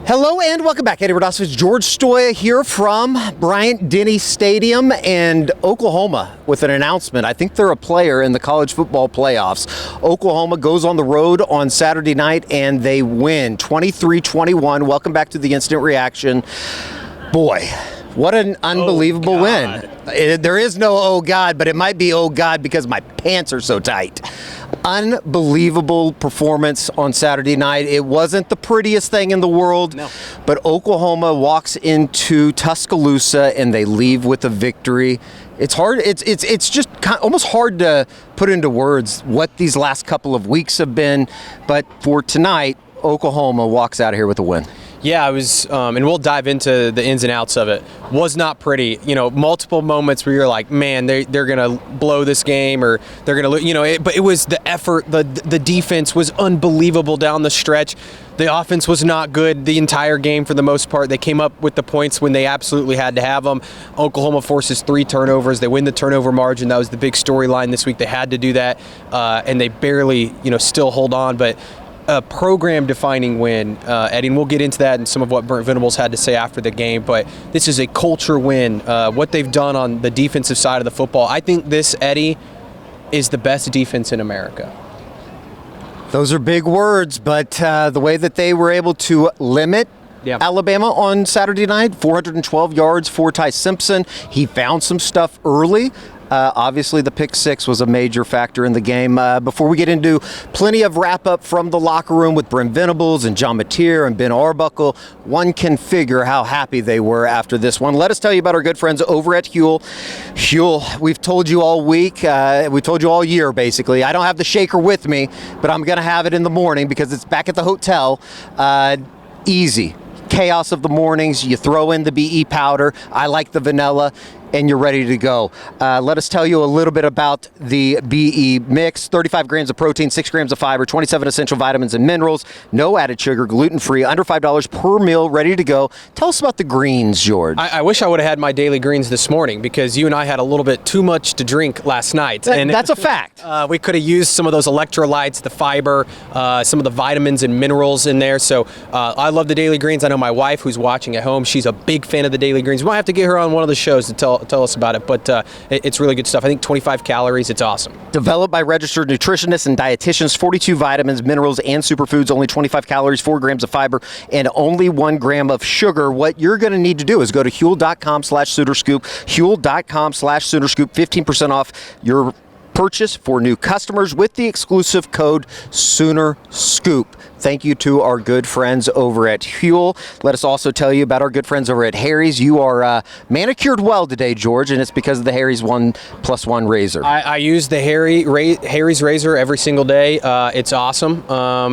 Hello and welcome back. Eddie Radosevich, George Stoia here from Bryant-Denny Stadium, and Oklahoma with an announcement. I think they're a player in the college football playoffs. Oklahoma goes on the road on Saturday night and they win 23-21. Welcome back to the Instant Reaction. Boy, what an unbelievable win. There is no oh God, but it might be oh God because my pants are so tight. Unbelievable performance on Saturday night. It wasn't the prettiest thing in the world, but Oklahoma walks into Tuscaloosa and they leave with a victory. It's hard. It's just almost hard to put into words what these last couple of weeks have been, but for tonight, Oklahoma walks out of here with a win. Yeah, I was, and we'll dive into the ins and outs of it. Was not pretty. You know, multiple moments where you're like, man, they're gonna blow this game, or they're gonna, but it was the effort. The defense was unbelievable down the stretch. The offense was not good the entire game for the most part. They came up with the points when they absolutely had to have them. Oklahoma forces 3 turnovers. They win the turnover margin. That was the big storyline this week. They had to do that, and they barely, still hold on, but. A program-defining win, Eddie, and we'll get into that and some of what Brent Venables had to say after the game, but this is a culture win. What they've done on the defensive side of the football, I think this, Eddie, is the best defense in America. Those are big words, but the way that they were able to limit Alabama on Saturday night, 412 yards for Ty Simpson. He found some stuff early. Obviously, the pick six was a major factor in the game. Before we get into plenty of wrap-up from the locker room with Brent Venables and John Mateer and Ben Arbuckle, one can figure how happy they were after this one. Let us tell you about our good friends over at Huel. Huel, we've told you all week, we've told you all year, basically. I don't have the shaker with me, but I'm going to have it in the morning because it's back at the hotel. Easy. Chaos of the mornings, you throw in the BE powder, I like the vanilla, and you're ready to go. Let us tell you a little bit about the BE mix. 35 grams of protein, 6 grams of fiber, 27 essential vitamins and minerals, no added sugar, gluten-free, under $5 per meal, ready to go. Tell us about the greens, George. I wish I would have had my daily greens this morning because you and I had a little bit too much to drink last night. That's a fact. We could have used some of those electrolytes, the fiber, some of the vitamins and minerals in there. So I love the daily greens. I know my wife, who's watching at home, she's a big fan of the daily greens. We might have to get her on one of the shows to tell us about it, but it's really good stuff. I think 25 calories. It's awesome. Developed by registered nutritionists and dietitians, 42 vitamins, minerals, and superfoods, only 25 calories, 4 grams of fiber, and only 1 gram of sugar. What you're going to need to do is go to Huel.com/SoonerScoop, Huel.com/SoonerScoop, 15% off your purchase for new customers with the exclusive code SoonerScoop. Thank you to our good friends over at Huel. Let us also tell you about our good friends over at Harry's. You are manicured well today, George, and it's because of the Harry's 1+1 razor. I use the Harry's razor every single day. It's awesome.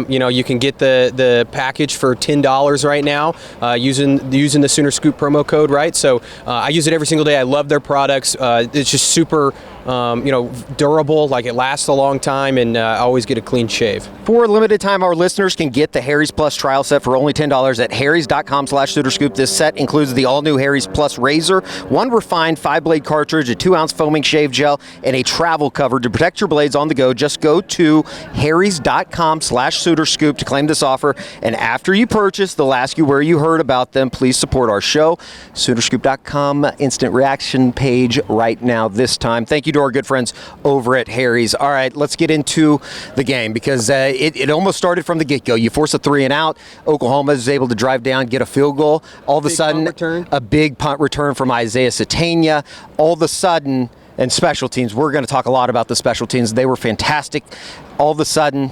You can get the package for $10 right now using the Sooner Scoop promo code, right? So I use it every single day. I love their products. It's just super durable, like it lasts a long time, and I always get a clean shave. For a limited time, our listeners can get the Harry's Plus trial set for only $10 at harrys.com/SoonerScoop. This set includes the all-new Harry's Plus razor, 1 refined 5-blade cartridge, a 2-ounce foaming shave gel, and a travel cover to protect your blades on the go. Just go to harrys.com/SoonerScoop to claim this offer, and after you purchase, they'll ask you where you heard about them. Please support our show. SoonerScoop.com instant reaction page right now this time. Thank you to our good friends over at Harry's. All right, let's get into the game because it almost started from the get-go. You force a 3 and out. Oklahoma is able to drive down, get a field goal. All of a sudden, a big punt return from Isaiah Satania. All of a sudden, and special teams, we're going to talk a lot about the special teams. They were fantastic. All of a sudden,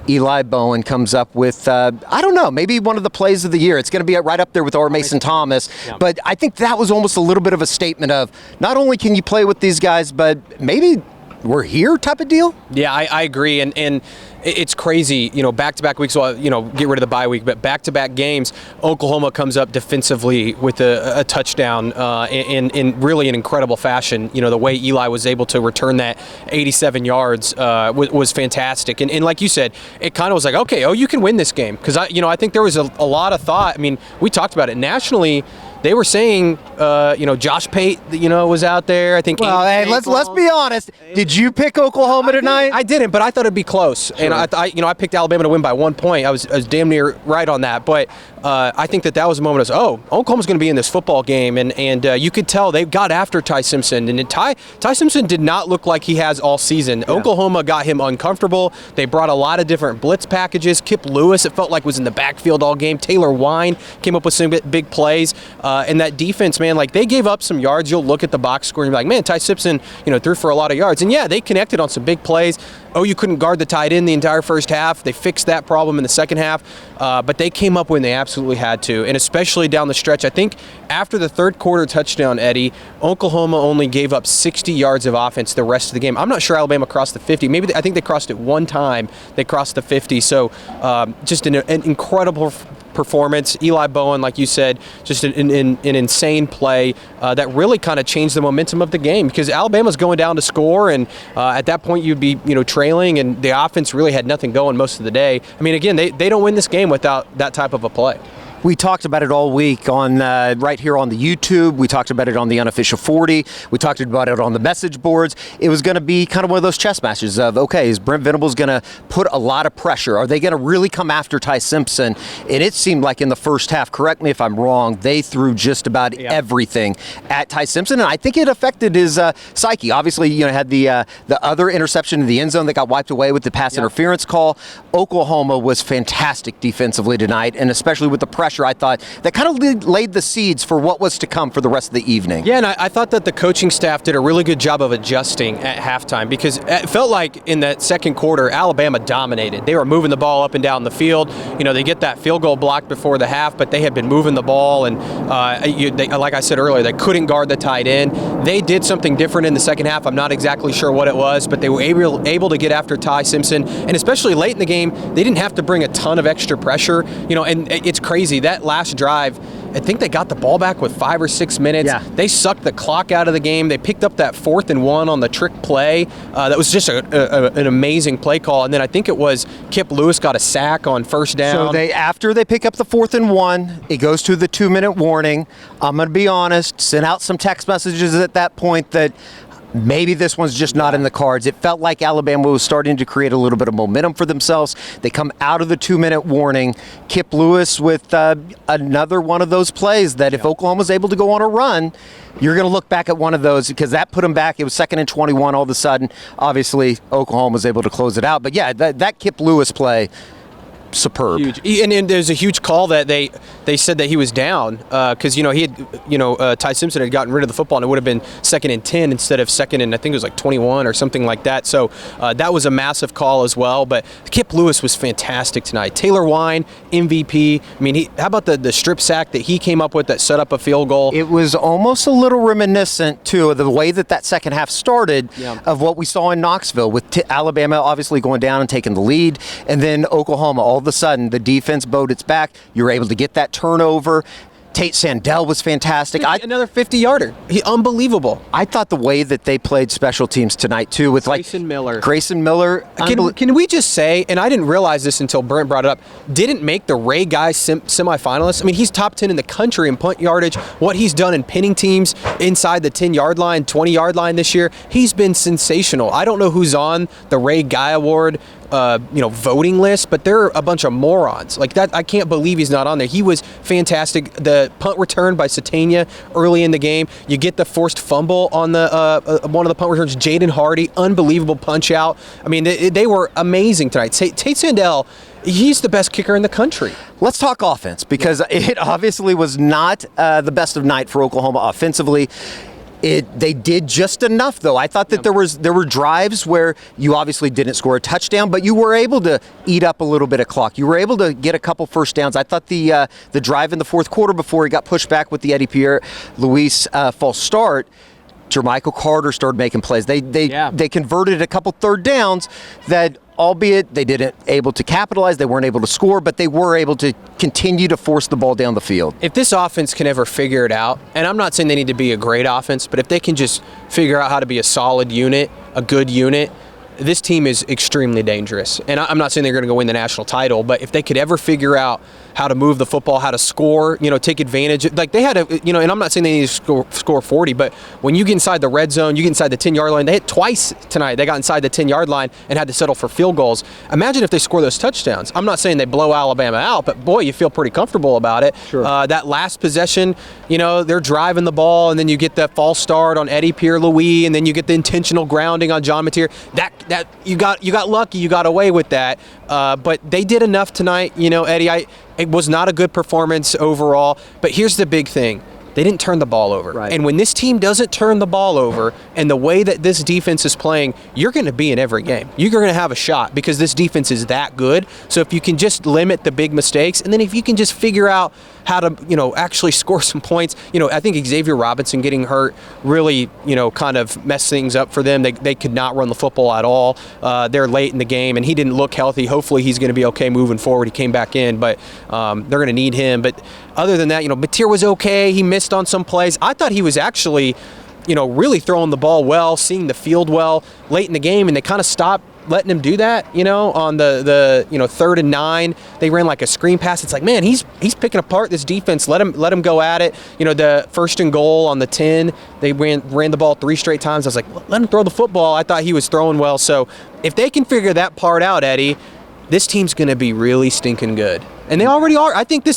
Eli Bowen comes up with, I don't know, maybe one of the plays of the year. It's going to be right up there with R. Mason Thomas. Yeah. But I think that was almost a little bit of a statement of not only can you play with these guys, but maybe we're here type of deal. Yeah, I agree. And it's crazy, back-to-back weeks, get rid of the bye week, but back-to-back games, Oklahoma comes up defensively with a touchdown in really an incredible fashion. The way Eli was able to return that 87 yards was fantastic. And like you said, it kind of was like, okay, you can win this game. Because, I think there was a lot of thought. I mean, we talked about it nationally. they were saying, Josh Pate, was out there. I think. Well, hey, let's be honest. Did you pick Oklahoma tonight? I didn't, but I thought it'd be close. Sure. And I picked Alabama to win by 1 point. I was damn near right on that. But I think that was a moment of, Oklahoma's going to be in this football game, and you could tell they got after Ty Simpson, and Ty Simpson did not look like he has all season. Yeah. Oklahoma got him uncomfortable. They brought a lot of different blitz packages. Kip Lewis, it felt like, was in the backfield all game. Taylor Wine came up with some big plays, and that defense, man, like they gave up some yards. You'll look at the box score and you're like, man, Ty Simpson, threw for a lot of yards, and yeah, they connected on some big plays. You couldn't guard the tight end the entire first half. They fixed that problem in the second half, but they came up when they absolutely had to, and especially down the stretch. I think after the third quarter touchdown, Eddie, Oklahoma only gave up 60 yards of offense the rest of the game. I'm not sure Alabama crossed the 50. I think they crossed it one time. They crossed the 50. So just an incredible performance. Eli Bowen, like you said, just an insane play that really kind of changed the momentum of the game, because Alabama's going down to score, and at that point you'd be trailing, and the offense really had nothing going most of the day. I mean, again, they don't win this game without that type of a play. We talked about it all week on right here on the YouTube. We talked about it on the Unofficial 40. We talked about it on the message boards. It was going to be kind of one of those chess matches of, okay, is Brent Venables going to put a lot of pressure? Are they going to really come after Ty Simpson? And it seemed like in the first half, correct me if I'm wrong, they threw just about everything at Ty Simpson, and I think it affected his psyche. Obviously, had the other interception in the end zone that got wiped away with the pass interference call. Oklahoma was fantastic defensively tonight, and especially with the pressure, I thought that kind of laid the seeds for what was to come for the rest of the evening. Yeah, and I thought that the coaching staff did a really good job of adjusting at halftime, because it felt like in that second quarter, Alabama dominated. They were moving the ball up and down the field. They get that field goal blocked before the half, but they had been moving the ball, and like I said earlier, they couldn't guard the tight end. They did something different in the second half. I'm not exactly sure what it was, but they were able to get after Ty Simpson, and especially late in the game, they didn't have to bring a ton of extra pressure. And it's crazy. That last drive, I think they got the ball back with 5 or 6 minutes. Yeah. They sucked the clock out of the game. They picked up that 4th and 1 on the trick play. That was just an amazing play call. And then I think it was Kip Lewis got a sack on first down. So after they pick up the 4th and 1, it goes to the 2-minute warning. I'm going to be honest, sent out some text messages at that point that maybe this one's just not in the cards. It felt like Alabama was starting to create a little bit of momentum for themselves. They come out of the 2-minute warning. Kip Lewis with another one of those plays that if Oklahoma's able to go on a run, you're going to look back at one of those, because that put them back. It was 2nd and 21 all of a sudden. Obviously, Oklahoma was able to close it out. But yeah, that Kip Lewis play, superb. Huge. And there's a huge call that they said that he was down because he had Ty Simpson had gotten rid of the football, and it would have been 2nd and 10 instead of 2nd and I think it was like 21 or something like that. So that was a massive call as well. But Kip Lewis was fantastic tonight. Taylor Wine, MVP. I mean, how about the strip sack that he came up with that set up a field goal? It was almost a little reminiscent too of the way that second half started of what we saw in Knoxville, with Alabama obviously going down and taking the lead, and then Oklahoma all of a sudden the defense bowed its back. You were able to get that turnover. Tate Sandell was fantastic. Another 50-yarder. Unbelievable. I thought the way that they played special teams tonight, too, with Grayson Miller. Can we just say, and I didn't realize this until Brent brought it up, didn't make the Ray Guy semifinalists. I mean, he's top 10 in the country in punt yardage. What he's done in pinning teams inside the 10-yard line, 20-yard line this year, he's been sensational. I don't know who's on the Ray Guy Award voting list, but they're a bunch of morons. Like that, I can't believe he's not on there. He was fantastic. The punt return by Satania early in the game. You get the forced fumble on the one of the punt returns. Jaden Hardy, unbelievable punch out. I mean, they were amazing tonight. Tate Sandell, he's the best kicker in the country. Let's talk offense, because it obviously was not the best of night for Oklahoma offensively. They did just enough, though. I thought that there were drives where you obviously didn't score a touchdown, but you were able to eat up a little bit of clock. You were able to get a couple first downs. I thought the drive in the fourth quarter before he got pushed back with the Eddie Pierre-Louis false start, Jermichael Carter started making plays. They converted a couple third downs that, albeit they didn't able to capitalize, they weren't able to score, but they were able to continue to force the ball down the field. If this offense can ever figure it out, and I'm not saying they need to be a great offense, but if they can just figure out how to be a solid unit, a good unit, this team is extremely dangerous. And I'm not saying they're going to go win the national title, but if they could ever figure out how to move the football, how to score, take advantage. Like they had and I'm not saying they need to score 40, but when you get inside the red zone, you get inside the 10-yard line. They hit twice tonight. They got inside the 10-yard line and had to settle for field goals. Imagine if they score those touchdowns. I'm not saying they blow Alabama out, but boy, you feel pretty comfortable about it. Sure. That last possession, they're driving the ball, and then you get that false start on Eddie Pierre-Louis, and then you get the intentional grounding on John Mateer. That you got lucky, you got away with that. But they did enough tonight, Eddie. It was not a good performance overall, but here's the big thing. They didn't turn the ball over. Right. And when this team doesn't turn the ball over, and the way that this defense is playing, you're going to be in every game. You're going to have a shot because this defense is that good. So if you can just limit the big mistakes, and then if you can just figure out how to, actually score some points. I think Xavier Robinson getting hurt really, kind of messed things up for them. They could not run the football at all. They're late in the game, and he didn't look healthy. Hopefully he's going to be okay moving forward. He came back in, but they're going to need him. But other than that, Mateer was okay. He missed on some plays. I thought he was actually, really throwing the ball well, seeing the field well late in the game, and they kind of stopped letting him do that, on the 3rd and 9. They ran like a screen pass. It's like, man, he's picking apart this defense. Let him go at it. The 1st and goal on the 10, they ran the ball 3 straight times. I was like, let him throw the football. I thought he was throwing well. So if they can figure that part out, Eddie, this team's going to be really stinking good. And they already are. I think the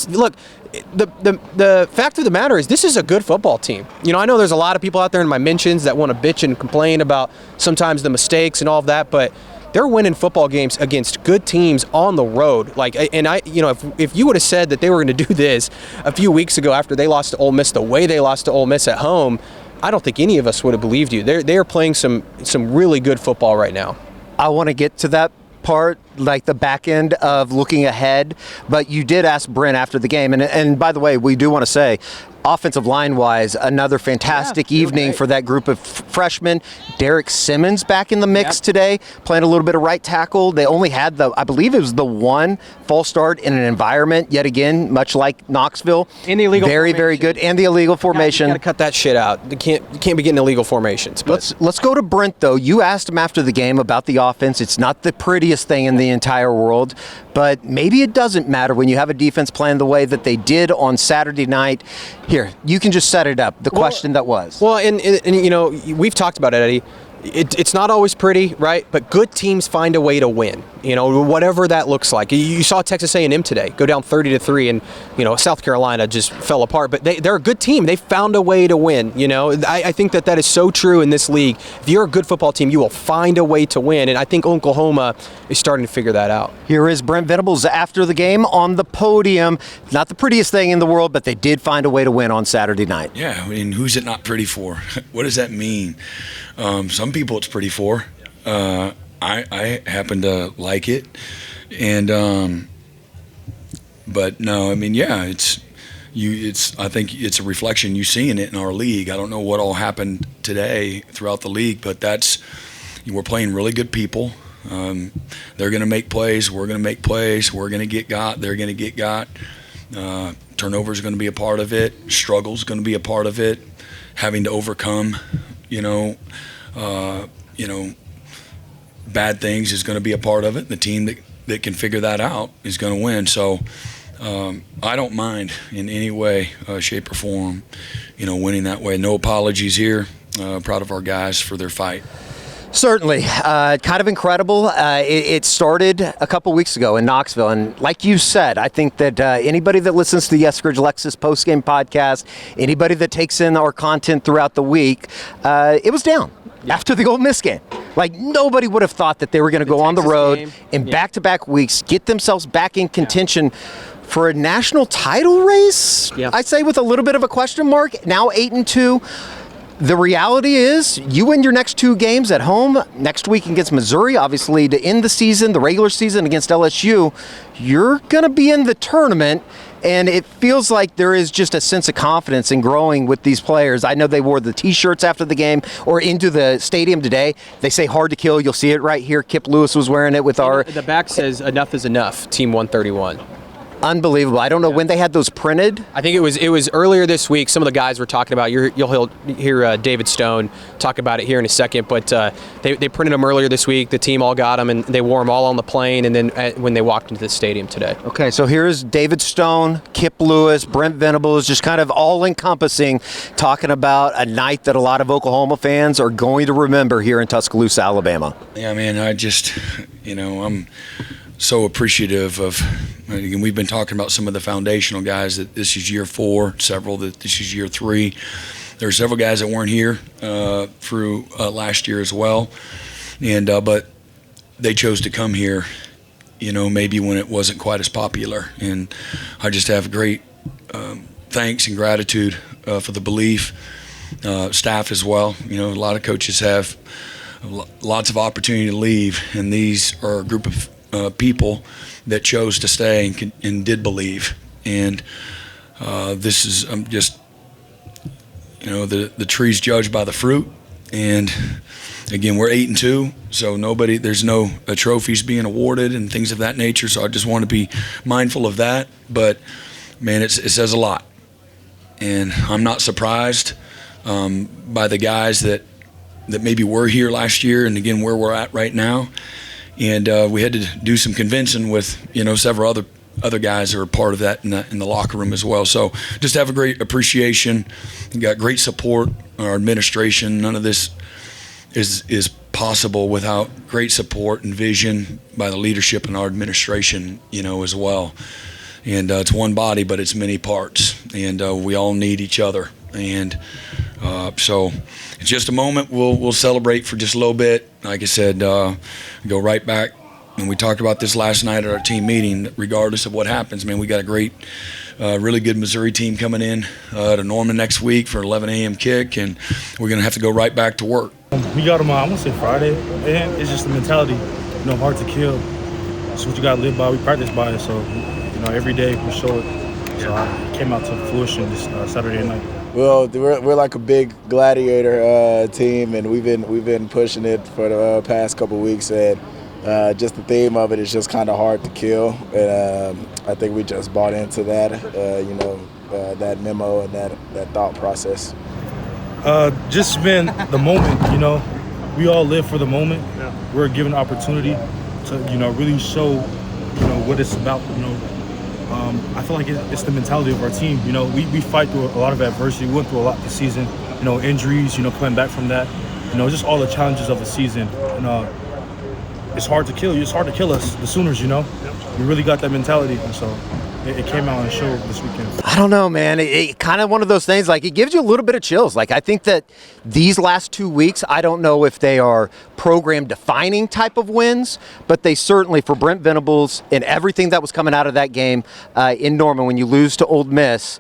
fact of the matter is this is a good football team. I know there's a lot of people out there in my mentions that want to bitch and complain about sometimes the mistakes and all of that, but they're winning football games against good teams on the road. If you would have said that they were going to do this a few weeks ago after they lost to Ole Miss, the way they lost to Ole Miss at home, I don't think any of us would have believed you. They are playing some really good football right now. I want to get to that part, like the back end of looking ahead, but you did ask Brent after the game, and by the way, we do want to say, offensive line-wise, another fantastic evening for that group of freshmen. Derek Simmons back in the mix today, playing a little bit of right tackle. They only had I believe it was the one false start in an environment, yet again, much like Knoxville. In the illegal very, formation. very good. And the illegal formation. You got to cut that shit out. You can't be getting illegal formations. But. Let's go to Brent, though. You asked him after the game about the offense. It's not the prettiest thing in the entire world, but maybe it doesn't matter when you have a defense playing the way that they did on Saturday night. Here, you can just set it up, the question that was. Well, and we've talked about it, Eddie. It's not always pretty, right? But good teams find a way to win, whatever that looks like. You saw Texas A&M today go down 30-3, and, South Carolina just fell apart. But they're a good team. They found a way to win, I think that is so true in this league. If you're a good football team, you will find a way to win. And I think Oklahoma is starting to figure that out. Here is Brent Venables after the game on the podium. Not the prettiest thing in the world, but they did find a way to win on Saturday night. Yeah, who's it not pretty for? What does that mean? Some people it's pretty for. I happen to like it, and but no, I think it's a reflection. You seeing it in our league. I don't know what all happened today throughout the league, but we're playing really good people. They're going to make plays. We're going to make plays. We're going to get got. They're going to get got. Turnover is going to be a part of it. Struggle is going to be a part of it. Having to overcome, bad things is going to be a part of it. The team that can figure that out is going to win. So I don't mind in any way, shape, or form, winning that way. No apologies here. Proud of our guys for their fight. Certainly. Kind of incredible. It started a couple weeks ago in Knoxville. And like you said, I think that anybody that listens to the Eskridge Lexus postgame podcast, anybody that takes in our content throughout the week, it was down after the Ole Miss game. Like, nobody would have thought that they were going to go on the road in back-to-back weeks, get themselves back in contention for a national title race, I'd say, with a little bit of a question mark. Now 8-2. The reality is you win your next 2 games at home, next week against Missouri, obviously to end the season, the regular season against LSU, you're going to be in the tournament, and it feels like there is just a sense of confidence in growing with these players. I know they wore the T-shirts after the game or into the stadium today. They say hard to kill. You'll see it right here. Kip Lewis was wearing it with our... The back says enough is enough, Team 131. Unbelievable. I don't know when they had those printed. I think it was earlier this week. Some of the guys were talking about. You'll hear David Stone talk about it here in a second. But they printed them earlier this week. The team all got them, and they wore them all on the plane. And then when they walked into the stadium today. Okay, so here's David Stone, Kip Lewis, Brent Venables, just kind of all-encompassing, talking about a night that a lot of Oklahoma fans are going to remember here in Tuscaloosa, Alabama. Yeah, man, I just, I'm so appreciative of, again, we've been talking about some of the foundational guys that this is year 4, several that this is year 3. There are several guys that weren't here through last year as well, and but they chose to come here, maybe when it wasn't quite as popular. And I just have great thanks and gratitude for the belief, staff as well. A lot of coaches have lots of opportunity to leave, and these are a group of people that chose to stay and did believe. And this is just, the tree's judged by the fruit. And again, we're 8-2, so there's no trophies being awarded and things of that nature. So I just want to be mindful of that. But man, it says a lot, and I'm not surprised by the guys that maybe were here last year, and again where we're at right now. And we had to do some convincing with several other guys who are part of that in the locker room as well. So just have a great appreciation. We got great support. Our administration. None of this is possible without great support and vision by the leadership in our administration. As well. And it's one body, but it's many parts, and we all need each other. And so it's just a moment. We'll celebrate for just a little bit. Like I said, go right back. And we talked about this last night at our team meeting. Regardless of what happens, man, we got a great, really good Missouri team coming in to Norman next week for 11 a.m. kick, and we're going to have to go right back to work. We got them on, I want to say Friday, and it's just the mentality, hard to kill. It's what you got to live by. We practice by it, so, every day we show it. So I came out to fruition this Saturday night. Well, we're like a big gladiator team, and we've been pushing it for the past couple weeks. And just the theme of it is just kind of hard to kill. And I think we just bought into that, that memo and that thought process. Just been the moment. We all live for the moment. Yeah. We're given an opportunity to really show what it's about. I feel like it's the mentality of our team. We fight through a lot of adversity. We went through a lot this season. Injuries. Coming back from that. Just all the challenges of the season. It's hard to kill you. It's hard to kill us, the Sooners. We really got that mentality, and so it came out and showed this weekend. I don't know, man. It kind of one of those things, like, it gives you a little bit of chills. Like, I think that these last 2 weeks, I don't know if they are program-defining type of wins, but they certainly, for Brent Venables and everything that was coming out of that game in Norman, when you lose to Ole Miss,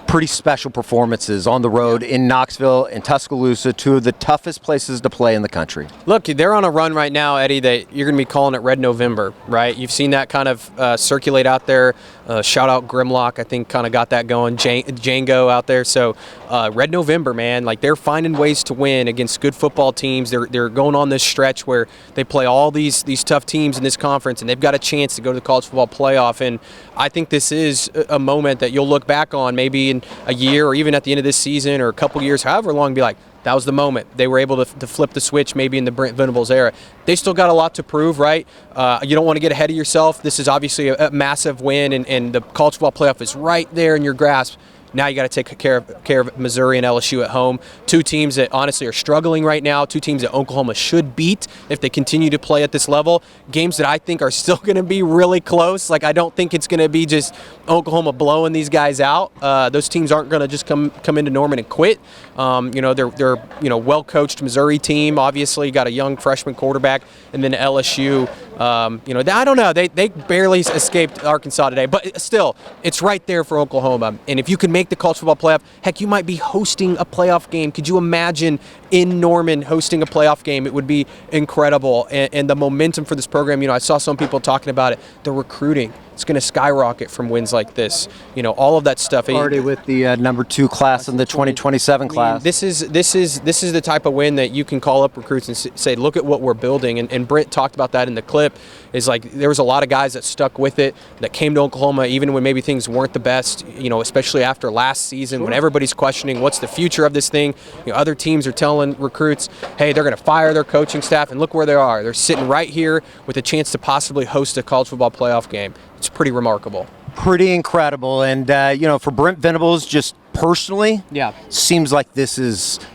pretty special performances on the road in Knoxville and Tuscaloosa, 2 of the toughest places to play in the country. Look, they're on a run right now, Eddie, that you're going to be calling it Red November, right? You've seen that kind of circulate out there. Shout out Grimlock, I think, kind of got that going. Django out there. So Red November, man, like, they're finding ways to win against good football teams. They're going on this stretch where they play all these tough teams in this conference, and they've got a chance to go to the college football playoff. And I think this is a moment that you'll look back on maybe in a year or even at the end of this season or a couple years, however long, be like, that was the moment. They were able to flip the switch maybe in the Brent Venables era. They still got a lot to prove, right? You don't want to get ahead of yourself. This is obviously a massive win, and the college football playoff is right there in your grasp. Now you got to take care of Missouri and LSU at home. 2 teams that honestly are struggling right now. 2 teams that Oklahoma should beat if they continue to play at this level. Games that I think are still going to be really close. Like, I don't think it's going to be just Oklahoma blowing these guys out. Those teams aren't going to just come into Norman and quit. They're well-coached Missouri team. Obviously, got a young freshman quarterback, and then LSU. I don't know. They barely escaped Arkansas today, but still, it's right there for Oklahoma. And if you can make the college football playoff, heck, you might be hosting a playoff game. Could you imagine in Norman hosting a playoff game? It would be incredible. And the momentum for this program, I saw some people talking about it. The recruiting. It's going to skyrocket from wins like this. All of that stuff. Already with the number 2 class in the 2027 class. This is the type of win that you can call up recruits and say, look at what we're building. And Brent talked about that in the clip. Is like there was a lot of guys that stuck with it, that came to Oklahoma even when maybe things weren't the best. Especially after last season, when everybody's questioning what's the future of this thing. Other teams are telling recruits, hey, they're going to fire their coaching staff, and look where they are. They're sitting right here with a chance to possibly host a college football playoff game. It's pretty remarkable. Pretty incredible. And, for Brent Venables, just personally, seems like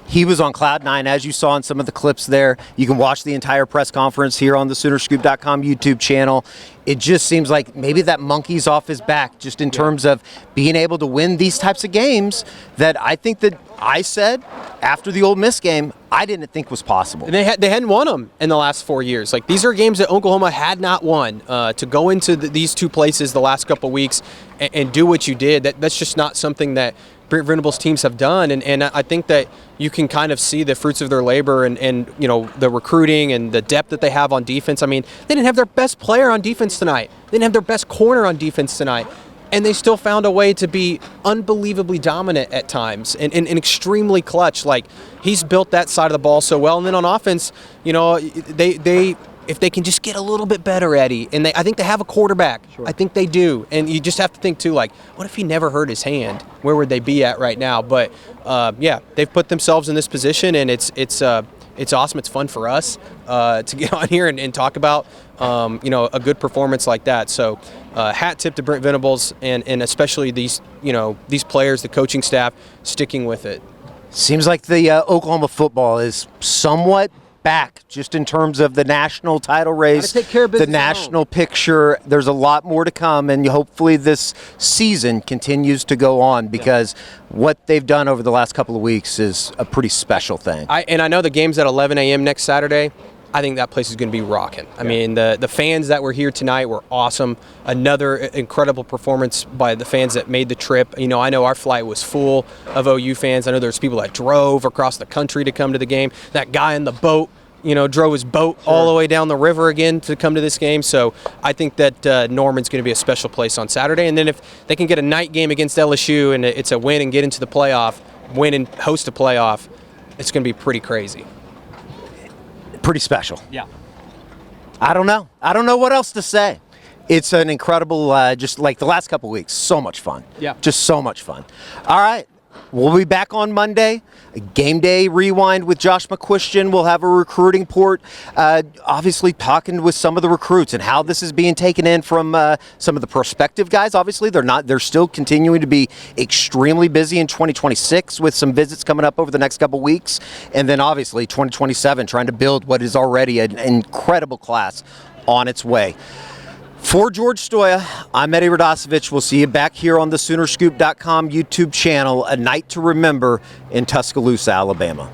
he was on cloud 9, as you saw in some of the clips there. You can watch the entire press conference here on the Soonerscoop.com YouTube channel. It just seems like maybe that monkey's off his back just in terms of being able to win these types of games that I think that I said after the Ole Miss game I didn't think was possible. And they hadn't won them in the last 4 years. Like, these are games that Oklahoma had not won. To go into these two places the last couple weeks and do what you did, that's just not something that Brent Venables teams have done, and I think that you can kind of see the fruits of their labor and the recruiting and the depth that they have on defense. I mean, they didn't have their best player on defense tonight. They didn't have their best corner on defense tonight, and they still found a way to be unbelievably dominant at times and extremely clutch. Like, he's built that side of the ball so well, and then on offense, they if they can just get a little bit better, Eddie, and I think they have a quarterback. Sure. I think they do. And you just have to think, too, like, what if he never hurt his hand? Where would they be at right now? But, they've put themselves in this position, and it's awesome. It's fun for us to get on here and talk about, a good performance like that. So hat tip to Brent Venables and especially these players, the coaching staff, sticking with it. Seems like the Oklahoma football is somewhat back just in terms of the national title race, the national picture. There's a lot more to come, and hopefully this season continues to go on because what they've done over the last couple of weeks is a pretty special thing. I know the game's at 11 a.m. next Saturday. I think that place is going to be rocking. I mean, the fans that were here tonight were awesome. Another incredible performance by the fans that made the trip. I know our flight was full of OU fans. I know there's people that drove across the country to come to the game. That guy in the boat, drove his boat all the way down the river again to come to this game. So I think that Norman's going to be a special place on Saturday. And then if they can get a night game against LSU and it's a win and get into the playoff, win and host a playoff, it's going to be pretty crazy. Pretty special. Yeah. I don't know what else to say. It's an incredible, just like the last couple of weeks, so much fun. Yeah. Just so much fun. All right. We'll be back on Monday. A game day rewind with Josh McCuistion. We'll have a recruiting port, obviously talking with some of the recruits and how this is being taken in from some of the prospective guys. Obviously, they're still continuing to be extremely busy in 2026 with some visits coming up over the next couple weeks. And then obviously 2027, trying to build what is already an incredible class on its way. For George Stoia, I'm Eddie Radosevich. We'll see you back here on the Soonerscoop.com YouTube channel, a night to remember in Tuscaloosa, Alabama.